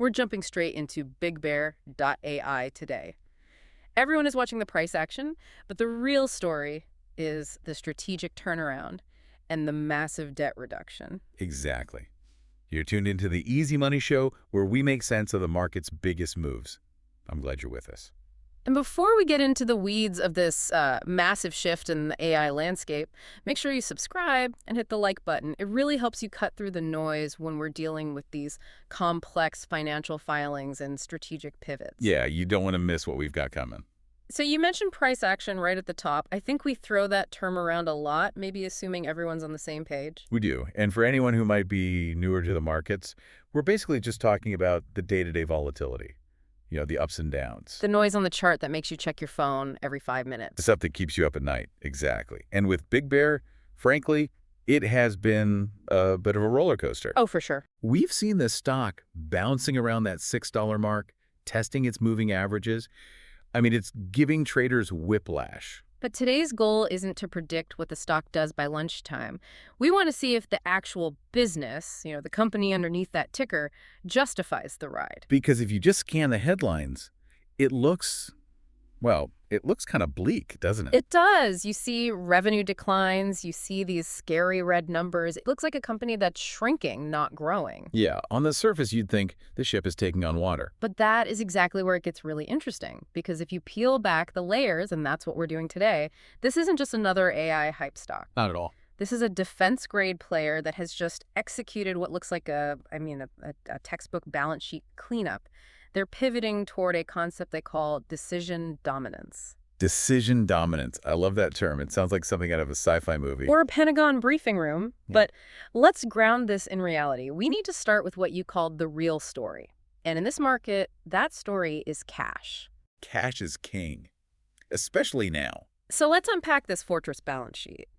We're jumping straight into BigBear.ai today. Everyone is watching the price action, but the real story is the strategic turnaround and the massive debt reduction. Exactly. You're tuned into the Easy Money Show, where we make sense of the market's biggest moves. I'm glad you're with us. And before we get into the weeds of this massive shift in the AI landscape, make sure you subscribe and hit the like button. It really helps you cut through the noise when we're dealing with these complex financial filings and strategic pivots. Yeah, you don't want to miss what we've got coming. So you mentioned price action right at the top. I think we throw that term around a lot, maybe assuming everyone's on the same page. We do. And for anyone who might be newer to the markets, we're basically just talking about the day-to-day volatility. You know, the ups and downs. The noise on the chart that makes you check your phone every 5 minutes. The stuff that keeps you up at night. Exactly. And with Big Bear, frankly, it has been a bit of a roller coaster. Oh, for sure. We've seen the stock bouncing around that $6 mark, testing its moving averages. I mean, it's giving traders whiplash. But today's goal isn't to predict what the stock does by lunchtime. We want to see if the actual business, the company underneath that ticker, justifies the ride. Because if you just scan the headlines, it looks kind of bleak, doesn't it? It does. You see revenue declines. You see these scary red numbers. It looks like a company that's shrinking, not growing. Yeah, on the surface, you'd think the ship is taking on water. But that is exactly where it gets really interesting. Because if you peel back the layers, and that's what we're doing today, this isn't just another AI hype stock. Not at all. This is a defense-grade player that has just executed what looks like a textbook balance sheet cleanup. They're pivoting toward a concept they call decision dominance. Decision dominance. I love that term. It sounds like something out of a sci-fi movie. Or a Pentagon briefing room. Yeah. But let's ground this in reality. We need to start with what you called the real story. And in this market, that story is cash. Cash is king, especially now. So let's unpack this fortress balance sheet.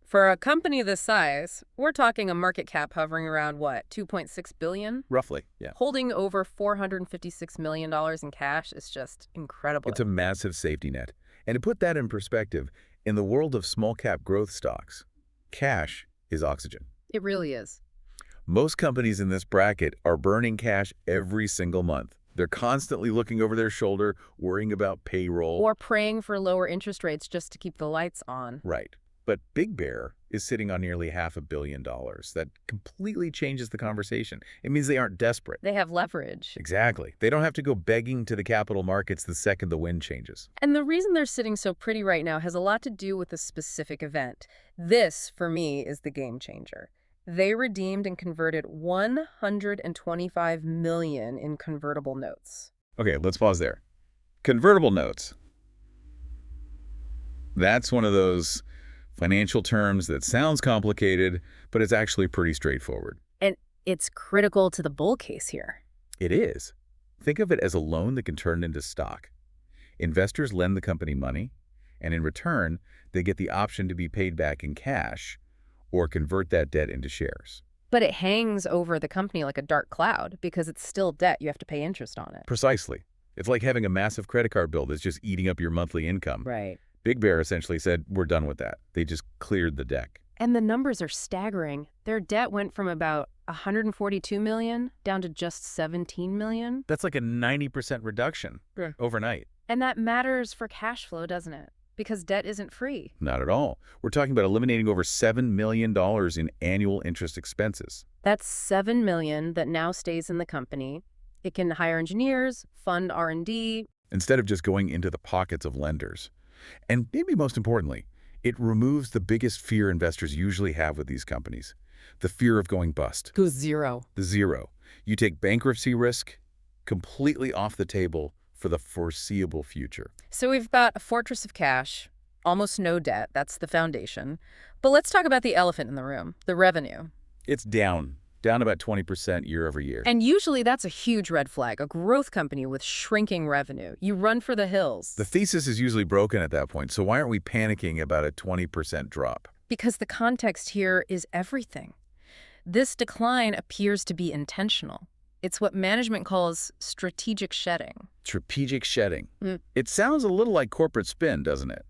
For a company this size, we're talking a market cap hovering around, what, $2.6 billion? Roughly, yeah. Holding over $456 million in cash is just incredible. It's a massive safety net. And to put that in perspective, in the world of small-cap growth stocks, cash is oxygen. It really is. Most companies in this bracket are burning cash every single month. They're constantly looking over their shoulder, worrying about payroll. Or praying for lower interest rates just to keep the lights on. Right. But Big Bear is sitting on nearly $500 million. That completely changes the conversation. It means they aren't desperate. They have leverage. Exactly. They don't have to go begging to the capital markets the second the wind changes. And the reason they're sitting so pretty right now has a lot to do with a specific event. This, for me, is the game changer. They redeemed and converted $125 million in convertible notes. Okay, let's pause there. Convertible notes. That's one of those financial terms that sounds complicated, but it's actually pretty straightforward. And it's critical to the bull case here. It is. Think of it as a loan that can turn into stock. Investors lend the company money, and in return, they get the option to be paid back in cash or convert that debt into shares. But it hangs over the company like a dark cloud because it's still debt. You have to pay interest on it. Precisely. It's like having a massive credit card bill that's just eating up your monthly income. Right. Big Bear essentially said, we're done with that. They just cleared the deck. And the numbers are staggering. Their debt went from about $142 million down to just $17 million. That's like a 90% reduction overnight. And that matters for cash flow, doesn't it? Because debt isn't free. Not at all. We're talking about eliminating over $7 million in annual interest expenses. That's $7 million that now stays in the company. It can hire engineers, fund R&D. Instead of just going into the pockets of lenders. And maybe most importantly, it removes the biggest fear investors usually have with these companies, the fear of going bust. Goes zero. The zero. You take bankruptcy risk completely off the table for the foreseeable future. So we've got a fortress of cash, almost no debt. That's the foundation. But let's talk about the elephant in the room, the revenue. It's down about 20% year over year. And usually that's a huge red flag, a growth company with shrinking revenue. You run for the hills. The thesis is usually broken at that point, so why aren't we panicking about a 20% drop? Because the context here is everything. This decline appears to be intentional. It's what management calls strategic shedding. Strategic shedding. It sounds a little like corporate spin, doesn't it?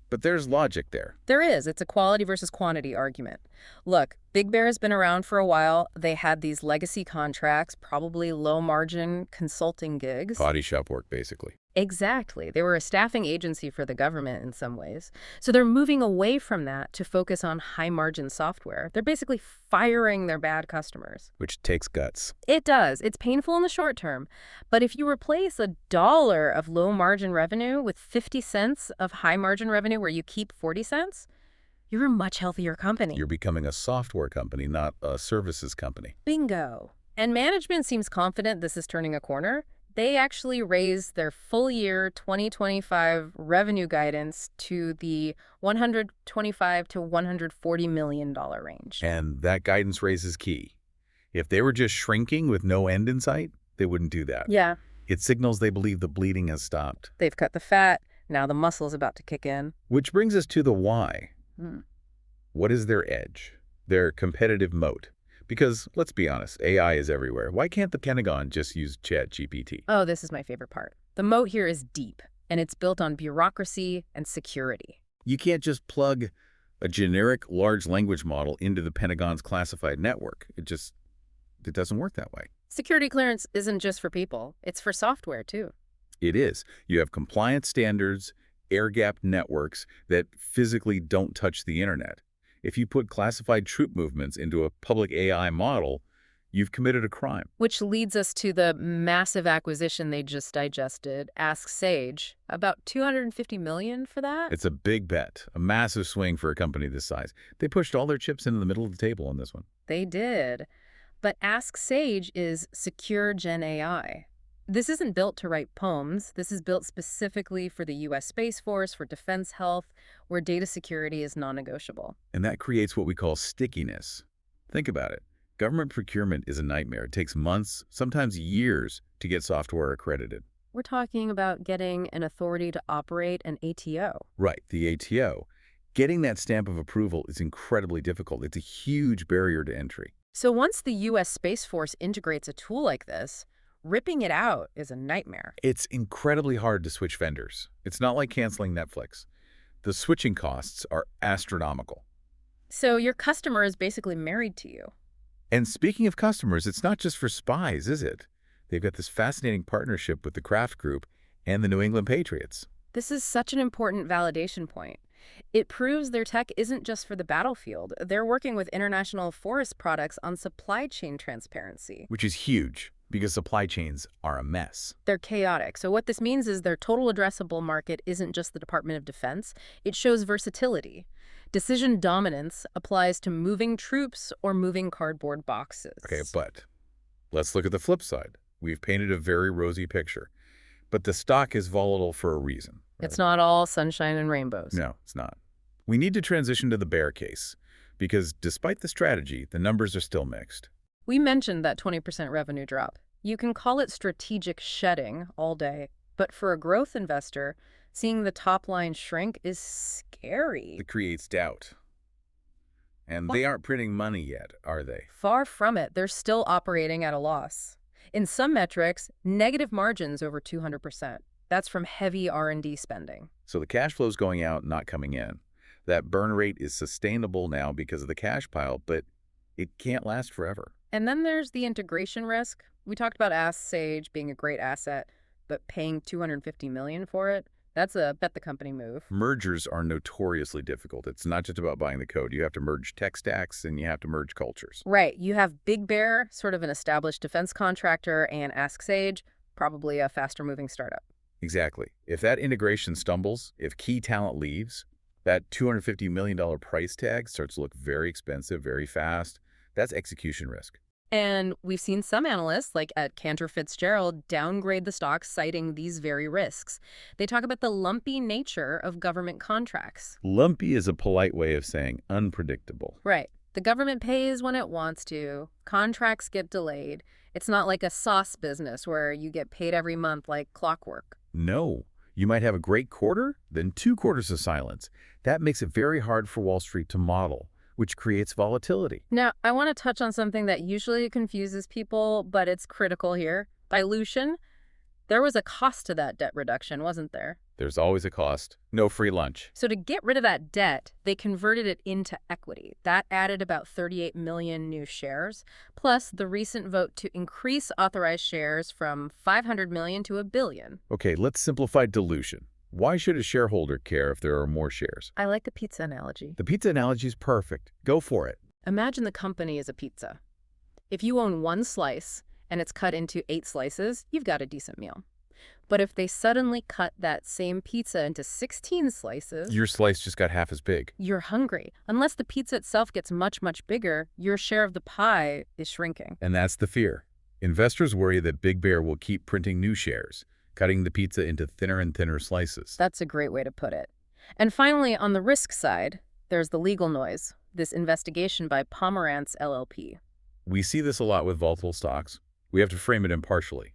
But there's logic there. There is. It's a quality versus quantity argument. Look, Big Bear has been around for a while. They had these legacy contracts, probably low-margin consulting gigs. Body shop work, basically. Exactly. They were a staffing agency for the government in some ways. So they're moving away from that to focus on high-margin software. They're basically firing their bad customers. Which takes guts. It does. It's painful in the short term. But if you replace $1 of low-margin revenue with 50 cents of high-margin revenue where you keep 40 cents, you're a much healthier company. You're becoming a software company, not a services company. Bingo. And management seems confident this is turning a corner. They actually raised their full year 2025 revenue guidance to the $125 to $140 million range. And that guidance raise is key. If they were just shrinking with no end in sight, they wouldn't do that. Yeah. It signals they believe the bleeding has stopped. They've cut the fat. Now the muscle's about to kick in. Which brings us to the why. Hmm. What is their edge? Their competitive moat? Because, let's be honest, AI is everywhere. Why can't the Pentagon just use ChatGPT? Oh, this is my favorite part. The moat here is deep, and it's built on bureaucracy and security. You can't just plug a generic large language model into the Pentagon's classified network. It doesn't work that way. Security clearance isn't just for people. It's for software, too. It is. You have compliance standards, air-gapped networks that physically don't touch the internet. If you put classified troop movements into a public AI model, you've committed a crime. Which leads us to the massive acquisition they just digested, Ask Sage. About $250 million for that? It's a big bet, a massive swing for a company this size. They pushed all their chips into the middle of the table on this one. They did. But Ask Sage is secure Gen AI. This isn't built to write poems. This is built specifically for the U.S. Space Force, for defense health, where data security is non-negotiable. And that creates what we call stickiness. Think about it. Government procurement is a nightmare. It takes months, sometimes years, to get software accredited. We're talking about getting an authority to operate an ATO. Right, the ATO. Getting that stamp of approval is incredibly difficult. It's a huge barrier to entry. So once the U.S. Space Force integrates a tool like this, ripping it out is a nightmare. It's incredibly hard to switch vendors. It's not like canceling Netflix. The switching costs are astronomical. So your customer is basically married to you. And speaking of customers, it's not just for spies, is it? They've got this fascinating partnership with the Kraft Group and the New England Patriots. This is such an important validation point. It proves their tech isn't just for the battlefield. They're working with international forest products on supply chain transparency. Which is huge, because supply chains are a mess. They're chaotic. So what this means is their total addressable market isn't just the Department of Defense. It shows versatility. Decision dominance applies to moving troops or moving cardboard boxes. Okay, but let's look at the flip side. We've painted a very rosy picture. But the stock is volatile for a reason. Right? It's not all sunshine and rainbows. No, it's not. We need to transition to the bear case, because despite the strategy, the numbers are still mixed. We mentioned that 20% revenue drop. You can call it strategic shedding all day, but for a growth investor, seeing the top line shrink is scary. It creates doubt. And they aren't printing money yet, are they? Far from it. They're still operating at a loss. In some metrics, negative margins over 200%. That's from heavy R&D spending. So the cash flow's going out, not coming in. That burn rate is sustainable now because of the cash pile, but it can't last forever. And then there's the integration risk. We talked about Ask Sage being a great asset, but paying $250 million for it, that's a bet the company move. Mergers are notoriously difficult. It's not just about buying the code. You have to merge tech stacks and you have to merge cultures. Right. You have Big Bear, sort of an established defense contractor, and Ask Sage, probably a faster-moving startup. Exactly. If that integration stumbles, if key talent leaves, that $250 million price tag starts to look very expensive, very fast. That's execution risk. And we've seen some analysts, like at Cantor Fitzgerald, downgrade the stock, citing these very risks. They talk about the lumpy nature of government contracts. Lumpy is a polite way of saying unpredictable. Right. The government pays when it wants to. Contracts get delayed. It's not like a sauce business where you get paid every month like clockwork. No. You might have a great quarter, then 2 quarters of silence. That makes it very hard for Wall Street to model, which creates volatility. Now, I want to touch on something that usually confuses people, but it's critical here. Dilution. There was a cost to that debt reduction, wasn't there? There's always a cost. No free lunch. So to get rid of that debt, they converted it into equity. That added about 38 million new shares, plus the recent vote to increase authorized shares from 500 million to a billion. Okay, let's simplify dilution. Why should a shareholder care if there are more shares? I like the pizza analogy. The pizza analogy is perfect. Go for it. Imagine the company is a pizza. If you own one slice and it's cut into 8 slices, you've got a decent meal. But if they suddenly cut that same pizza into 16 slices, Your slice just got half as big. you're hungry. Unless the pizza itself gets much, much bigger, your share of the pie is shrinking. And that's the fear. Investors worry that Big Bear will keep printing new shares, cutting the pizza into thinner and thinner slices. That's a great way to put it. And finally, on the risk side, there's the legal noise, this investigation by Pomerantz LLP. We see this a lot with volatile stocks. We have to frame it impartially.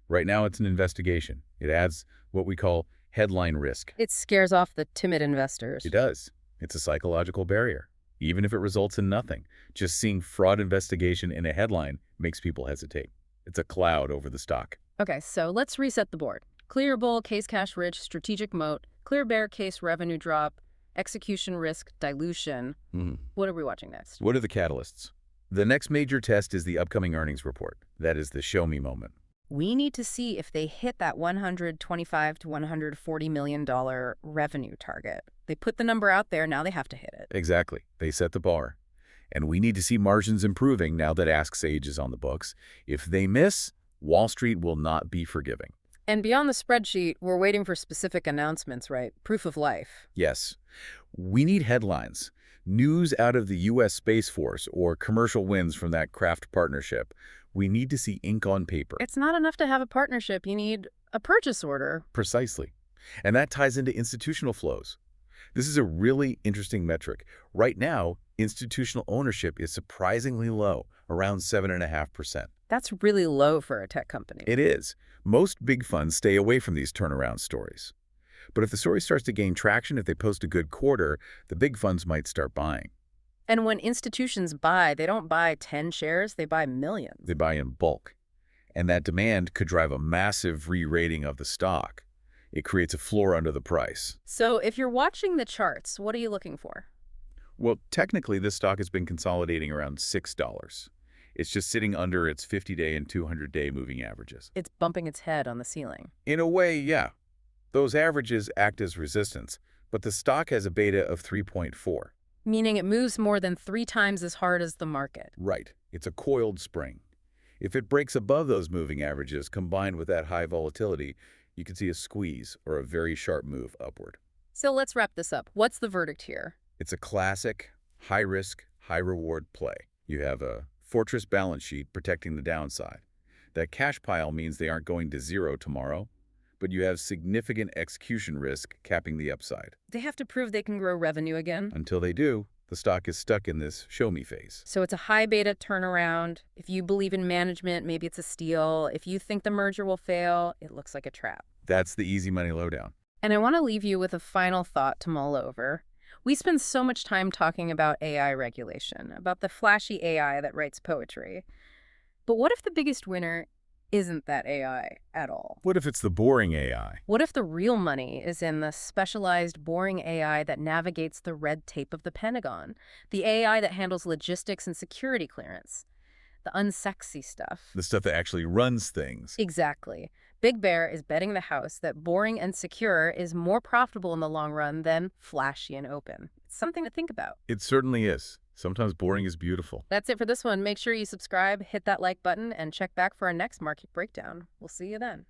Right now, it's an investigation. It adds what we call headline risk. It scares off the timid investors. It does. It's a psychological barrier. Even if it results in nothing, just seeing fraud investigation in a headline makes people hesitate. It's a cloud over the stock. Okay, so let's reset the board. Clear bull, case cash rich, strategic moat, clear bear case revenue drop, execution risk, dilution. What are we watching next? What are the catalysts? The next major test is the upcoming earnings report. That is the show me moment. We need to see if they hit that $125 to $140 million revenue target. They put the number out there, now they have to hit it. Exactly. They set the bar. And we need to see margins improving now that Ask Sage is on the books. If they miss, Wall Street will not be forgiving. And beyond the spreadsheet, we're waiting for specific announcements, right? Proof of life. Yes. We need headlines. News out of the U.S. Space Force or commercial wins from that craft partnership. We need to see ink on paper. It's not enough to have a partnership. You need a purchase order. Precisely. And that ties into institutional flows. This is a really interesting metric. Right now, institutional ownership is surprisingly low, around 7.5%. That's really low for a tech company. It is. Most big funds stay away from these turnaround stories. But if the story starts to gain traction, if they post a good quarter, the big funds might start buying. And when institutions buy, they don't buy 10 shares, they buy millions. They buy in bulk. And that demand could drive a massive re-rating of the stock. It creates a floor under the price. So if you're watching the charts, what are you looking for? Well, technically, this stock has been consolidating around $6. It's just sitting under its 50-day and 200-day moving averages. It's bumping its head on the ceiling. In a way, yeah. Those averages act as resistance, but the stock has a beta of 3.4. Meaning it moves more than 3 times as hard as the market. Right. It's a coiled spring. If it breaks above those moving averages, combined with that high volatility, you can see a squeeze or a very sharp move upward. So let's wrap this up. What's the verdict here? It's a classic, high-risk, high-reward play. You have a fortress balance sheet protecting the downside. That cash pile means they aren't going to zero tomorrow, but you have significant execution risk capping the upside. They have to prove they can grow revenue again. Until they do, the stock is stuck in this show-me phase. So it's a high beta turnaround. If you believe in management, maybe it's a steal. If you think the merger will fail, it looks like a trap. That's the easy money lowdown. And I want to leave you with a final thought to mull over. We spend so much time talking about AI regulation, about the flashy AI that writes poetry. But what if the biggest winner isn't that AI at all? What if it's the boring AI? What if the real money is in the specialized, boring AI that navigates the red tape of the Pentagon? The AI that handles logistics and security clearance? The unsexy stuff. The stuff that actually runs things. Exactly. Big Bear is betting the house that boring and secure is more profitable in the long run than flashy and open. It's something to think about. It certainly is. Sometimes boring is beautiful. That's it for this one. Make sure you subscribe, hit that like button, and check back for our next market breakdown. We'll see you then.